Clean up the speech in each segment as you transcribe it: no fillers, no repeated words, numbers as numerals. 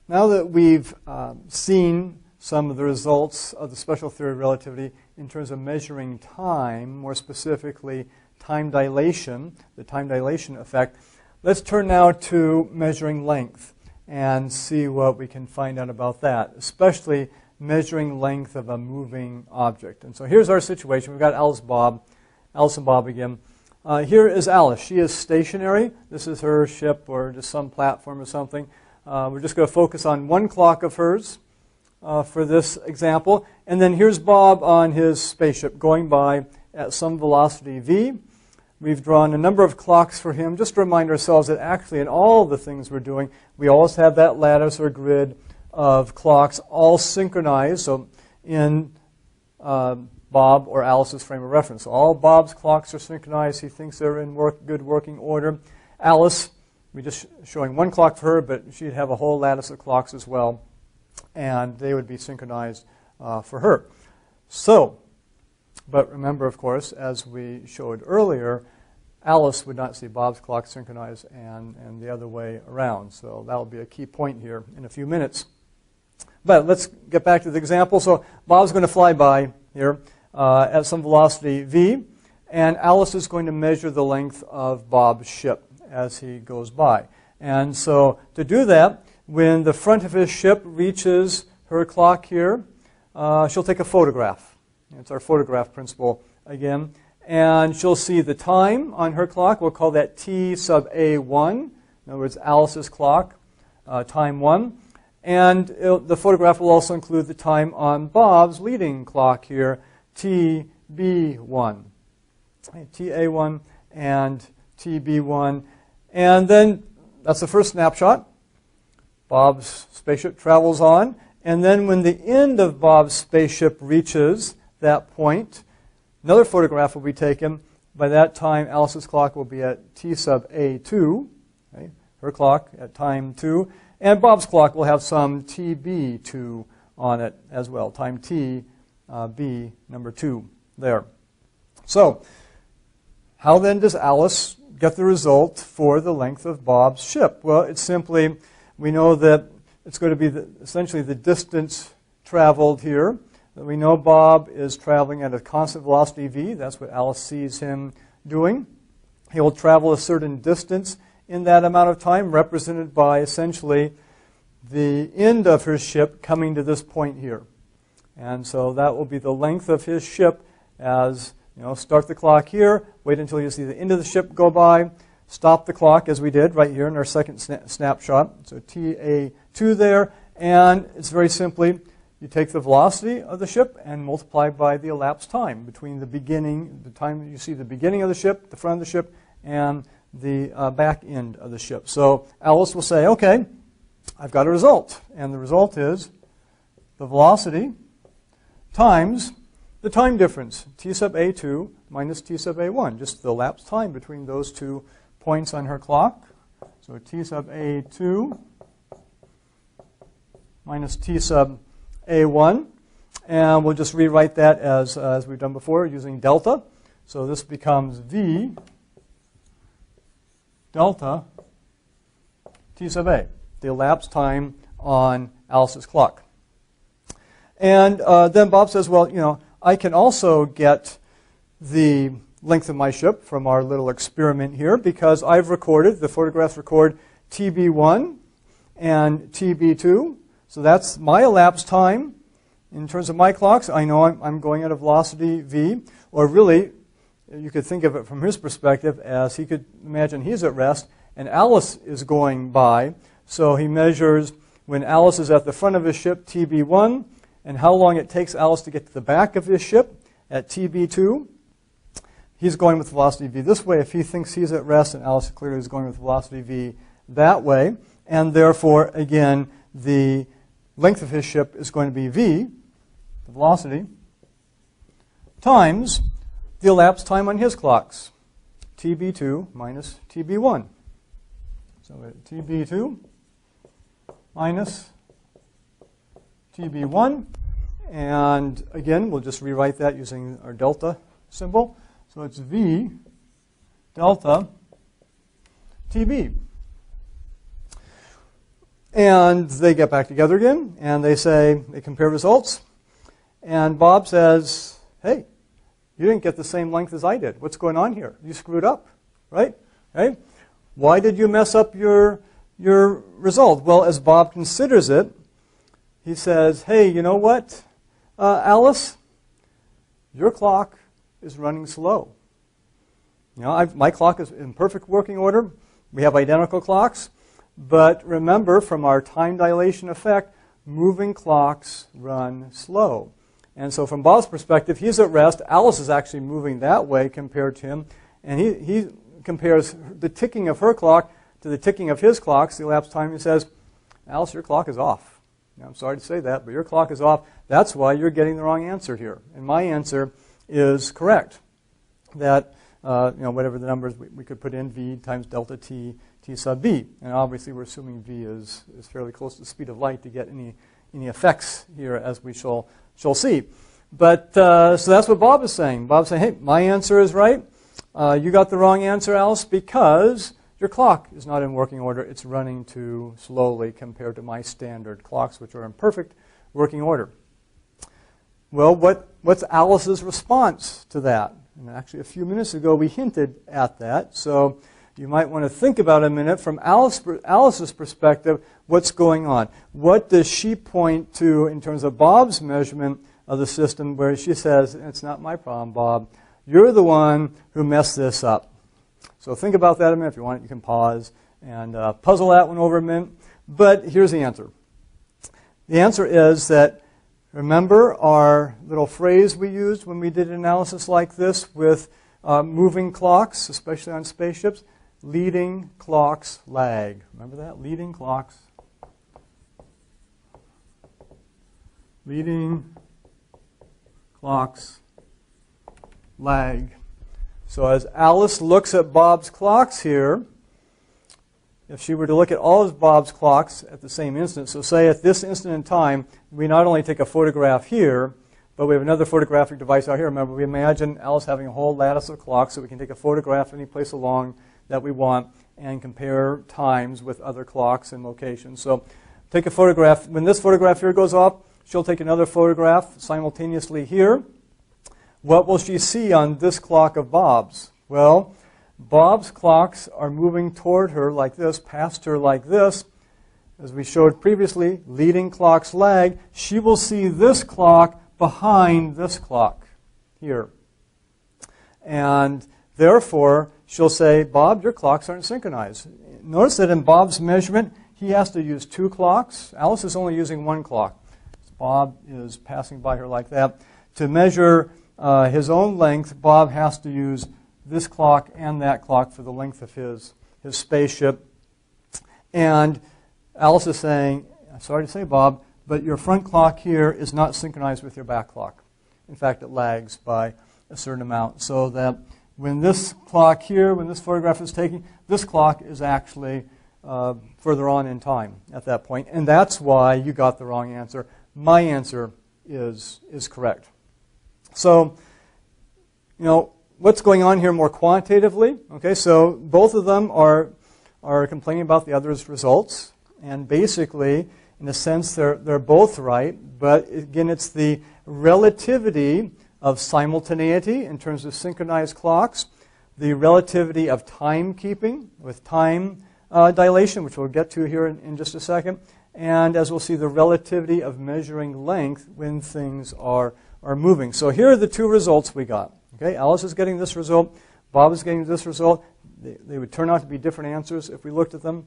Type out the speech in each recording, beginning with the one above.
now that we've seen some of the results of the special theory of relativity in terms of measuring time, more specifically time dilation, the time dilation effect, let's turn now to measuring length and see what we can find out about that, especially measuring length of a moving object. And so here's our situation. We've got Alice and Bob again. Here is Alice. She is stationary. This is her ship or just some platform or something. We're just going to focus on one clock of hers for this example. And then here's Bob on his spaceship going by at some velocity v. We've drawn a number of clocks for him just to remind ourselves that actually in all the things we're doing, we always have that lattice or grid of clocks all synchronized. So in Bob or Alice's frame of reference. So all Bob's clocks are synchronized. He thinks they're in good working order. Alice, we're just showing one clock for her, but she'd have a whole lattice of clocks as well, and they would be synchronized for her. So, but remember, of course, as we showed earlier, Alice would not see Bob's clock synchronized and the other way around. So that will be a key point here in a few minutes. But let's get back to the example. So Bob's going to fly by here at some velocity v, and Alice is going to measure the length of Bob's ship as he goes by. And so to do that, when the front of his ship reaches her clock here, she'll take a photograph. It's our photograph principle again. And she'll see the time on her clock. We'll call that T sub A1. In other words, Alice's clock, time 1. And the photograph will also include the time on Bob's leading clock here, TB1. TA1 and TB1. And then that's the first snapshot. Bob's spaceship travels on. And then when the end of Bob's spaceship reaches that point, another photograph will be taken. By that time, Alice's clock will be at T sub A2, okay, her clock at time 2. And Bob's clock will have some TB2 on it as well, time T, B, number 2 there. So how then does Alice get the result for the length of Bob's ship? Well, it's simply, we know that it's going to be essentially the distance traveled here. We know Bob is traveling at a constant velocity v. That's what Alice sees him doing. He will travel a certain distance in that amount of time, represented by essentially the end of her ship coming to this point here. And so that will be the length of his ship as, start the clock here, wait until you see the end of the ship go by, stop the clock as we did right here in our second snapshot. So TA2 there, and it's very simply, you take the velocity of the ship and multiply by the elapsed time between the beginning, the time you see the beginning of the ship, the front of the ship, and the back end of the ship. So Alice will say, okay, I've got a result. And the result is the velocity times the time difference, T sub A2 minus T sub A1, just the elapsed time between those 2 points on her clock. So T sub A2 minus T sub A1. And we'll just rewrite that as we've done before using delta. So this becomes V delta T sub A, the elapsed time on Alice's clock. And then Bob says, well, I can also get the length of my ship from our little experiment here because I've recorded, the photographs record TB1 and TB2. So that's my elapsed time in terms of my clocks. I know I'm going at a velocity v, or really, you could think of it from his perspective as he could imagine he's at rest and Alice is going by. So he measures when Alice is at the front of his ship, TB1, and how long it takes Alice to get to the back of his ship at TB2. He's going with velocity v this way if he thinks he's at rest, and Alice clearly is going with velocity v that way. And therefore, again, the length of his ship is going to be v, the velocity, times the elapsed time on his clocks, TB2 minus TB1. So TB2 minus TB1. And again, we'll just rewrite that using our delta symbol. So it's V delta TB. And they get back together again, and they compare results. And Bob says, hey, you didn't get the same length as I did. What's going on here? You screwed up, right? Okay? Why did you mess up your result? Well, as Bob considers it, he says, hey, you know what, Alice? Your clock is running slow. You know, my clock is in perfect working order. We have identical clocks. But remember, from our time dilation effect, moving clocks run slow. And so from Bob's perspective, he's at rest. Alice is actually moving that way compared to him. And he compares the ticking of her clock to the ticking of his clocks, the elapsed time. He says, Alice, your clock is off. Now, I'm sorry to say that, but your clock is off. That's why you're getting the wrong answer here. And my answer is correct. That, whatever the numbers we could put in, v times delta t sub b. And obviously we're assuming v is fairly close to the speed of light to get any effects here, as we shall see. But so that's what Bob is saying. Bob's saying, hey, my answer is right. You got the wrong answer, Alice, because your clock is not in working order. It's running too slowly compared to my standard clocks, which are in perfect working order. Well, what's Alice's response to that? And actually, a few minutes ago, we hinted at that. So you might want to think about a minute from Alice's perspective, what's going on? What does she point to in terms of Bob's measurement of the system, where she says, it's not my problem, Bob. You're the one who messed this up. So think about that a minute. If you want, you can pause and puzzle that one over a minute. But here's the answer. The answer is that, remember our little phrase we used when we did an analysis like this with moving clocks, especially on spaceships? Leading clocks lag. Remember that? Leading clocks. Leading clocks lag. So as Alice looks at Bob's clocks here, if she were to look at all of Bob's clocks at the same instant, so say at this instant in time, we not only take a photograph here, but we have another photographic device out here. Remember, we imagine Alice having a whole lattice of clocks, so we can take a photograph any place along that we want and compare times with other clocks and locations. So take a photograph. When this photograph here goes off, she'll take another photograph simultaneously here. What will she see on this clock of Bob's? Well, Bob's clocks are moving toward her like this, past her like this. As we showed previously, leading clocks lag. She will see this clock behind this clock here. And therefore, she'll say, Bob, your clocks aren't synchronized. Notice that in Bob's measurement, he has to use two clocks. Alice is only using one clock. Bob is passing by her like that. To measure his own length, Bob has to use this clock and that clock for the length of his spaceship. And Alice is saying, I'm sorry to say, Bob, but your front clock here is not synchronized with your back clock. In fact, it lags by a certain amount. So that when this clock here, when this photograph is taken, this clock is actually further on in time at that point. And that's why you got the wrong answer. My answer is correct. So, what's going on here more quantitatively? Okay, so both of them are complaining about the other's results. And basically, in a sense, they're both right. But again, it's the relativity of simultaneity in terms of synchronized clocks, the relativity of timekeeping with time dilation, which we'll get to here in just a second, and as we'll see, the relativity of measuring length when things are moving. So here are the two results we got. Okay, Alice is getting this result, Bob is getting this result. They would turn out to be different answers if we looked at them.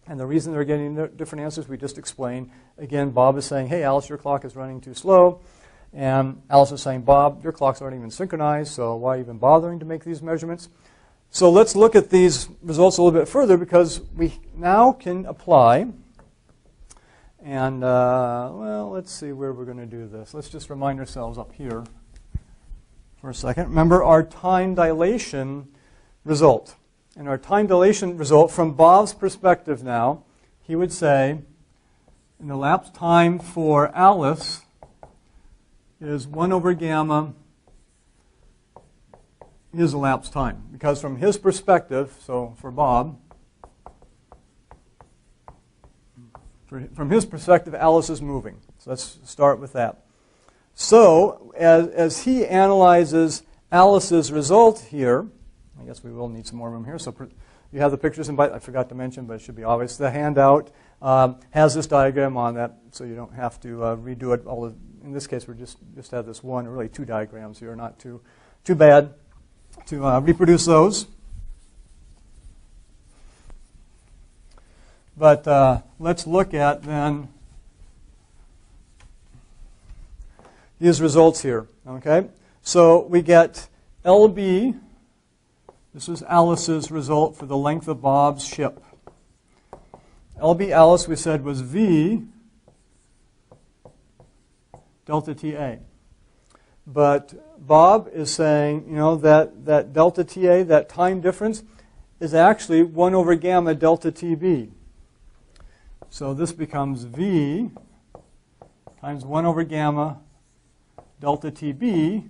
And the reason they're getting different answers we just explained. Again, Bob is saying, hey, Alice, your clock is running too slow. And Alice is saying, Bob, your clocks aren't even synchronized, so why even bothering to make these measurements? So let's look at these results a little bit further, because we now can apply. And, well, let's see where we're going to do this. Let's just remind ourselves up here for a second. Remember our time dilation result. And our time dilation result, from Bob's perspective now, he would say, in the elapsed time for Alice is 1 over gamma his elapsed time. Because from his perspective, so for Bob, From his perspective, Alice is moving. So let's start with that. So as he analyzes Alice's result here, I guess we will need some more room here. So you have the pictures, and I forgot to mention, but it should be obvious. The handout has this diagram on that, so you don't have to redo it. In this case, we just have this one, or really two diagrams here, not too bad to reproduce those. But let's look at then these results here. Okay, so we get LB. This is Alice's result for the length of Bob's ship. LB Alice, we said, was V delta TA. But Bob is saying, that delta TA, that time difference, is actually 1 over gamma delta TB. So this becomes V times 1 over gamma delta TB.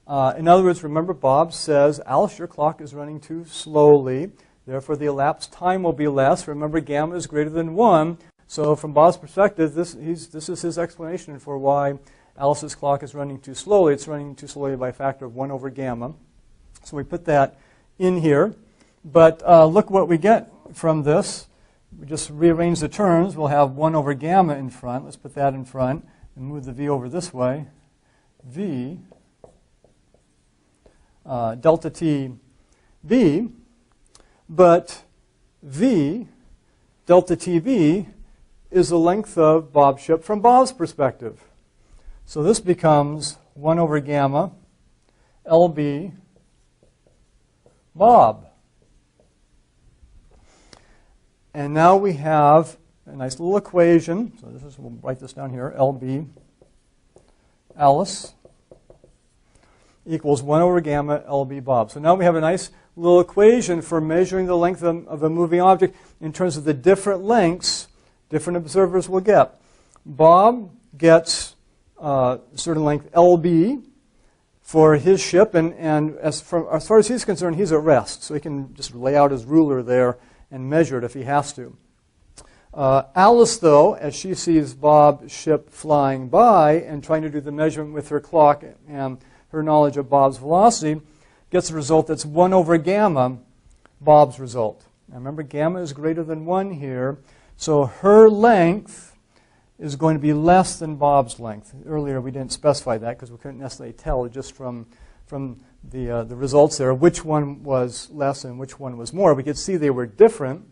In other words, remember Bob says, Alice, your clock is running too slowly. Therefore, the elapsed time will be less. Remember, gamma is greater than 1. So from Bob's perspective, this is his explanation for why Alice's clock is running too slowly. It's running too slowly by a factor of 1 over gamma. So we put that in here. But look what we get from this. We just rearrange the terms. We'll have 1 over gamma in front. Let's put that in front and move the V over this way. V delta T B, but V delta TB is the length of Bob's ship from Bob's perspective. So this becomes 1 over gamma LB Bob. And now we have a nice little equation. So we'll write this down here. LB Alice equals 1 over gamma LB Bob. So now we have a nice little equation for measuring the length of a moving object in terms of the different lengths different observers will get. Bob gets a certain length LB for his ship, and as far as he's concerned, he's at rest. So he can just lay out his ruler there and measure it if he has to. Alice, though, as she sees Bob's ship flying by and trying to do the measurement with her clock and her knowledge of Bob's velocity, gets a result that's 1 over gamma Bob's result. Now remember, gamma is greater than 1 here, so her length is going to be less than Bob's length. Earlier we didn't specify that because we couldn't necessarily tell just from the results there which one was less and which one was more. We could see they were different.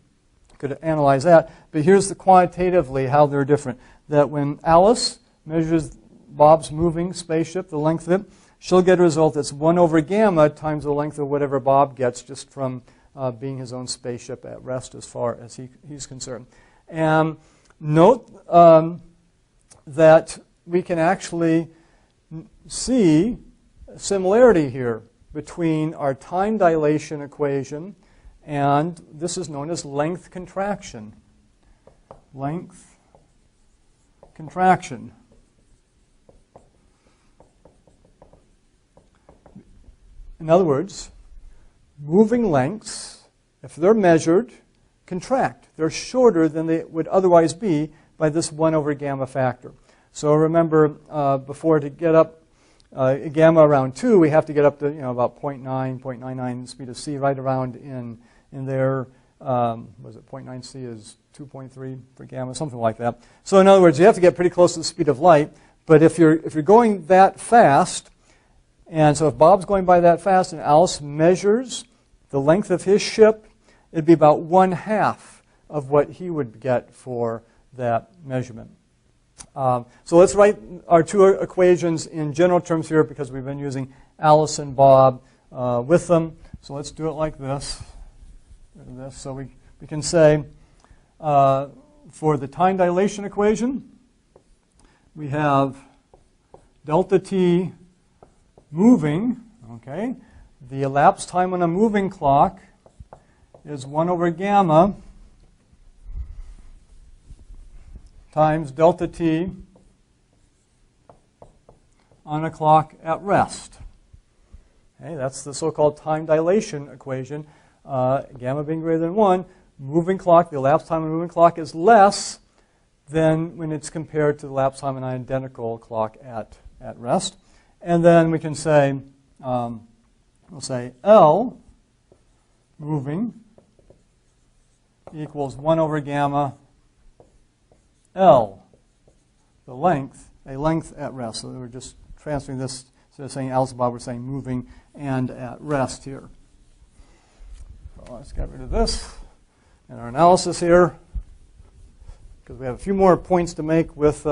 Could analyze that. But here's the quantitatively how they're different. That when Alice measures Bob's moving spaceship, the length of it, she'll get a result that's 1 over gamma times the length of whatever Bob gets just from being his own spaceship at rest as far as he's concerned. And note that we can actually see a similarity here between our time dilation equation and this is known as length contraction. Length contraction. In other words, moving lengths, if they're measured, contract. They're shorter than they would otherwise be by this 1 over gamma factor. So remember, before to get up gamma around 2, we have to get up to about 0.99 speed of c, right around in there. Was it 0.9 c is 2.3 for gamma, something like that. So in other words, you have to get pretty close to the speed of light. But if you're going that fast, and so if Bob's going by that fast and Alice measures the length of his ship, it'd be about 1/2 of what he would get for that measurement. So let's write our two equations in general terms here because we've been using Alice and Bob with them. So let's do it like this. So we can say for the time dilation equation, we have delta t moving, okay? The elapsed time on a moving clock is 1 over gamma times delta t on a clock at rest. Okay, that's the so-called time dilation equation. Gamma being greater than 1, moving clock, the elapsed time on a moving clock is less than when it's compared to the elapsed time of an identical clock at rest. And then we can say, we'll say L moving equals 1 over gamma L, the length, a length at rest. So we're just transferring this, instead of saying L is Bob, we're saying moving and at rest here. So let's get rid of this and our analysis here, because we have a few more points to make with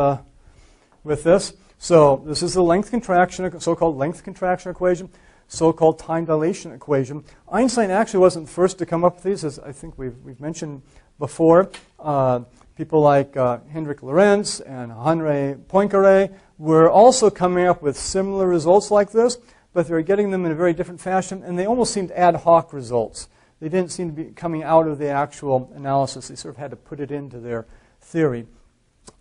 this. So this is the length contraction, so-called length contraction equation, so-called time dilation equation. Einstein actually wasn't the first to come up with these, as I think we've mentioned before. People like Hendrik Lorentz and Henri Poincaré were also coming up with similar results like this, but they were getting them in a very different fashion, and they almost seemed ad hoc results. They didn't seem to be coming out of the actual analysis. They sort of had to put it into their theory.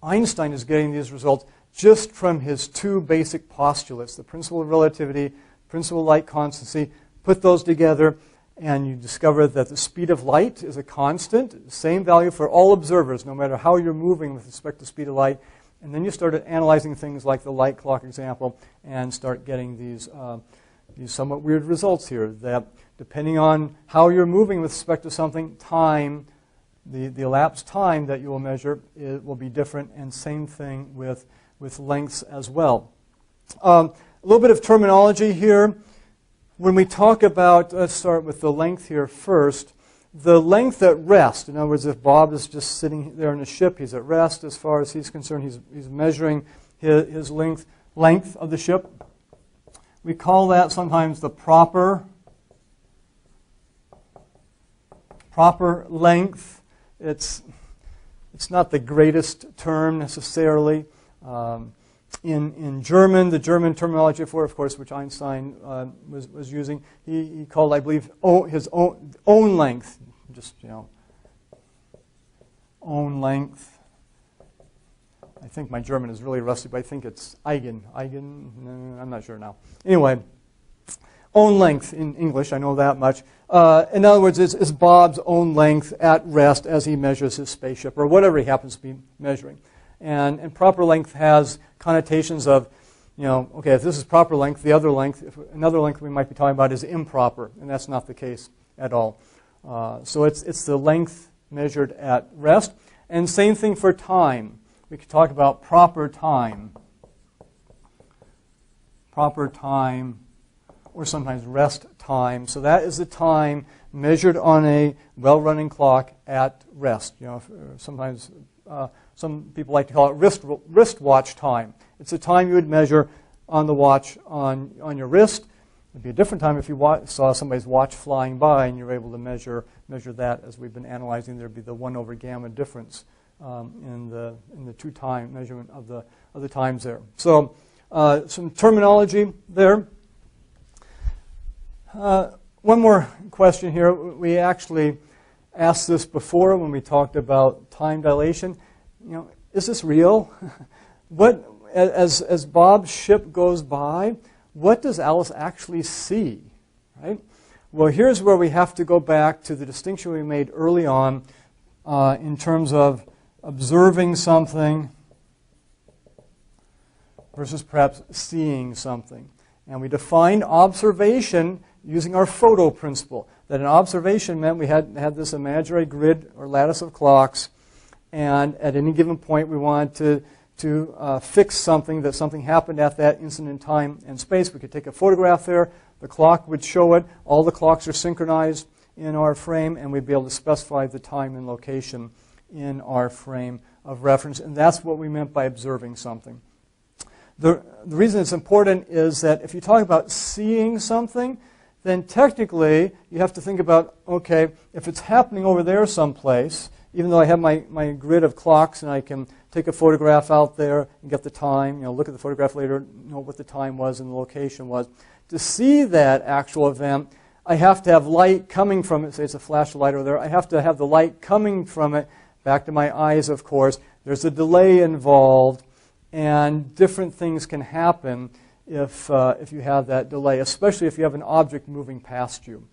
Einstein is getting these results just from his two basic postulates, the principle of relativity, principle of light constancy. Put those together, and you discover that the speed of light is a constant, same value for all observers, no matter how you're moving with respect to speed of light. And then you started analyzing things like the light clock example and start getting these somewhat weird results here, that depending on how you're moving with respect to something, time, the elapsed time that you will measure, it will be different, and same thing with lengths as well. A little bit of terminology here. When we talk about, let's start with the length here first. The length at rest, in other words, if Bob is just sitting there in a ship, he's at rest as far as he's concerned, he's measuring his length of the ship. We call that sometimes the proper length. It's not the greatest term necessarily. In German, the German terminology for, of course, which Einstein was using, he called, I believe, his own length, just, own length. I think my German is really rusty, but I think it's Eigen. I'm not sure now. Anyway, own length in English, I know that much. In other words, it's Bob's own length at rest as he measures his spaceship, or whatever he happens to be measuring. And proper length has connotations of, okay, if this is proper length, another length we might be talking about is improper, and that's not the case at all. So it's the length measured at rest. And same thing for time. We could talk about proper time, or sometimes rest time. So that is the time measured on a well-running clock at rest. Sometimes some people like to call it wristwatch time. It's the time you would measure on the watch on your wrist. It would be a different time if you saw somebody's watch flying by and you were able to measure that, as we've been analyzing. There would be the 1 over gamma difference in the two-time measurement of the times there. So some terminology there. One more question here. We actually asked this before when we talked about time dilation. Is this real? As Bob's ship goes by, what does Alice actually see? Right? Well, here's where we have to go back to the distinction we made early on in terms of observing something versus perhaps seeing something. And we defined observation using our photo principle, that an observation meant we had this imaginary grid or lattice of clocks, and at any given point we wanted to fix something, that something happened at that instant in time and space. We could take a photograph there, the clock would show it, all the clocks are synchronized in our frame, and we'd be able to specify the time and location in our frame of reference, and that's what we meant by observing something. The reason it's important is that if you talk about seeing something, then technically you have to think about, okay, if it's happening over there someplace, even though I have my grid of clocks and I can take a photograph out there and get the time, look at the photograph later, know what the time was and the location was. To see that actual event, I have to have light coming from it. Say it's a flash of light over there. I have to have the light coming from it back to my eyes, of course. There's a delay involved, and different things can happen if you have that delay, especially if you have an object moving past you.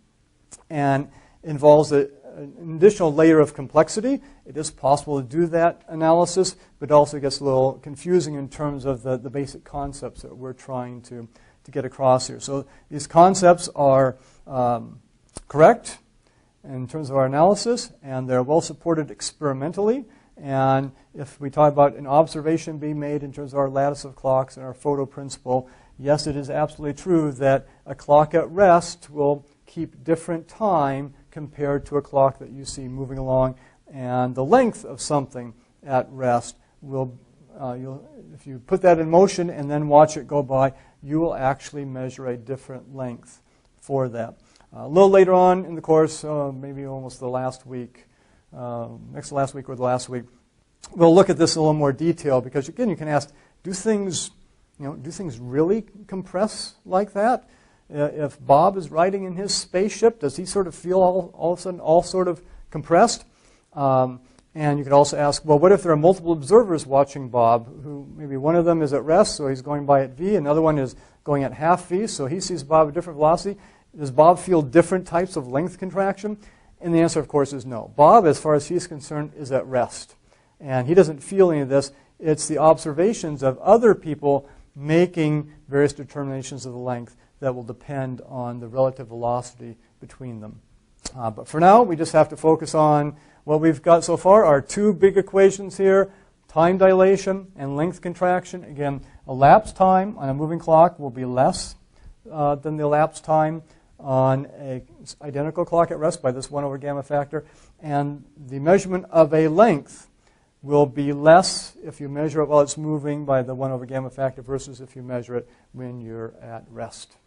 And involves an additional layer of complexity. It is possible to do that analysis, but it also gets a little confusing in terms of the basic concepts that we're trying to get across here. So these concepts are correct in terms of our analysis, and they're well supported experimentally. And if we talk about an observation being made in terms of our lattice of clocks and our photo principle, yes, it is absolutely true that a clock at rest will keep different time compared to a clock that you see moving along, and the length of something at rest will, if you put that in motion and then watch it go by, you will actually measure a different length for that. A little later on in the course, maybe almost the last week, next to last week or the last week, we'll look at this in a little more detail, because again, you can ask, do things really compress like that? If Bob is riding in his spaceship, does he sort of feel all of a sudden all sort of compressed? And you could also ask, well, what if there are multiple observers watching Bob, who maybe one of them is at rest, so he's going by at v, another one is going at half v, so he sees Bob at different velocity. Does Bob feel different types of length contraction? And the answer, of course, is no. Bob, as far as he's concerned, is at rest. And he doesn't feel any of this. It's the observations of other people making various determinations of the length that will depend on the relative velocity between them. But for now, we just have to focus on what we've got so far, our two big equations here, time dilation and length contraction. Again, elapsed time on a moving clock will be less than the elapsed time on an identical clock at rest by this 1 over gamma factor. And the measurement of a length will be less if you measure it while it's moving by the 1 over gamma factor versus if you measure it when you're at rest.